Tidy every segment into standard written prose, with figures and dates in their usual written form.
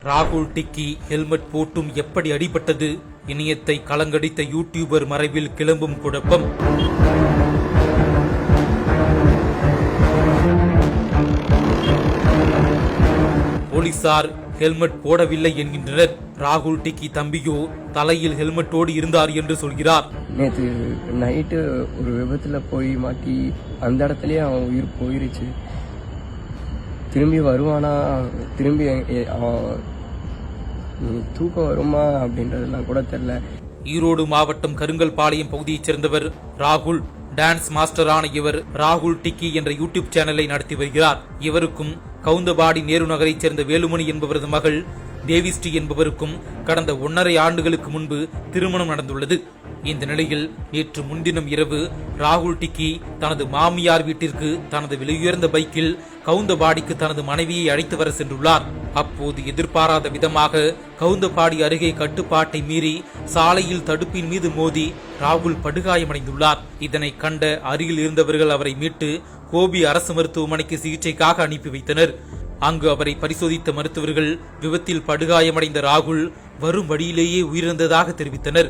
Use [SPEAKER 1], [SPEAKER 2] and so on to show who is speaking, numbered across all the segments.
[SPEAKER 1] ராகுல் டிக்கி ஹெல்மெட் போட்டும் எப்படி அடிபட்டது? இணையத்தை கலங்கடித்த யூடியூபர் மறைவில் கிளம்பும் குழப்பம். போலீசார் ஹெல்மெட் போடவில்லை என்கின்றனர். ராகுல் டிக்கி தம்பியோ தலையில் ஹெல்மெட்டோடு இருந்தார் என்று சொல்கிறார்.
[SPEAKER 2] நேற்று நைட்டு ஒரு விபத்துல போய் மாட்டி அந்த இடத்துலயே அவன் உயிர் போயிருச்சு. திரும்பி வருவானா, திரும்பி தூக்கம் வருமா அப்படின்றதெல்லாம் கூட தெரியல.
[SPEAKER 1] ஈரோடு மாவட்டம் கருங்கல்பாளையம் பகுதியைச் சேர்ந்தவர் ராகுல். டான்ஸ் மாஸ்டரான இவர் ராகுல் டிக்கி என்ற யூடியூப் சேனலை நடத்தி வருகிறார். இவருக்கும் கவுந்தபாடி நேரு நகரைச் சேர்ந்த வேலுமணி என்பவரது மகள் தேவிஸ்ரீ என்பவருக்கும் கடந்த 1.5 ஆண்டுகளுக்கு முன்பு திருமணம் நடந்துள்ளது. இந்த நிலையில் நேற்று முன்தினம் இரவு ராகுல் டிக்கி தனது மாமியார் வீட்டிற்கு தனது விலையுயர்ந்த பைக்கில் கவுந்தபாடிக்கு தனது மனைவியை அழைத்து வர சென்றுள்ளார். அப்போது எதிர்பாராத விதமாக கவுந்தபாடி அருகே கட்டுப்பாட்டை மீறி சாலையில் தடுப்பின் மீது மோதி ராகுல் படுகாயமடைந்துள்ளார். இதனை கண்ட அருகில் இருந்தவர்கள் அவரை மீட்டு கோபி அரசு மருத்துவமனைக்கு சிகிச்சைக்காக அனுப்பி வைத்தனர். அங்கு அவரை பரிசோதித்த மருத்துவர்கள் விபத்தில் படுகாயமடைந்த ராகுல் வரும் வழியிலேயே உயிரிழந்ததாக தெரிவித்தனர்.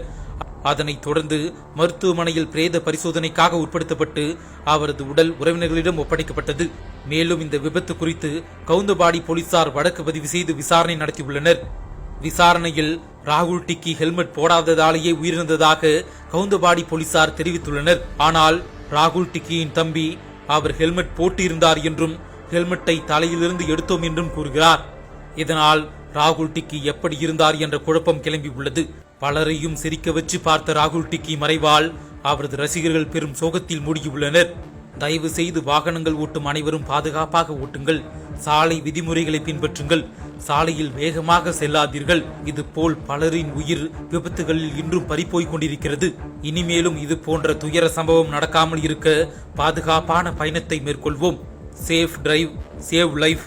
[SPEAKER 1] அதனைத் தொடர்ந்து மருத்துவமனையில் பிரேத பரிசோதனைக்காக உட்படுத்தப்பட்டு அவரது உடல் உறவினர்களிடம் ஒப்படைக்கப்பட்டது. மேலும் இந்த விபத்து குறித்து கவுந்தபாடி போலீசார் வழக்கு பதிவு செய்து விசாரணை நடத்தியுள்ளனர். விசாரணையில் ராகுல் டிக்கி ஹெல்மெட் போடாததாலேயே உயிரிழந்ததாக கவுந்தபாடி போலீசார் தெரிவித்துள்ளனர். ஆனால் ராகுல் டிக்கியின் தம்பி அவர் ஹெல்மெட் போட்டிருந்தார் என்றும் ஹெல்மெட்டை தலையிலிருந்து எடுத்தோம் என்றும் கூறுகிறார். இதனால் ராகுல் டிக்கி எப்படி இருந்தார் என்ற குழப்பம் கிளம்பி உள்ளது. பலரையும் சிரிக்க வச்சு பார்த்த ராகுல் டிக்கி மறைவால் அவரது ரசிகர்கள் பெரும் சோகத்தில் மூழ்கியுள்ளனர். தயவு செய்து வாகனங்கள் ஓட்டும் அனைவரும் பாதுகாப்பாக ஓட்டுங்கள். சாலை விதிமுறைகளை பின்பற்றுங்கள். சாலையில் வேகமாக செல்லாதீர்கள். இது போல் பலரின் உயிர் விபத்துகளில் இன்றும் பறிப்போய் கொண்டிருக்கிறது. இனிமேலும் இது போன்ற துயர சம்பவம் நடக்காமல் இருக்க பாதுகாப்பான பயணத்தை மேற்கொள்வோம். Safe drive, save life.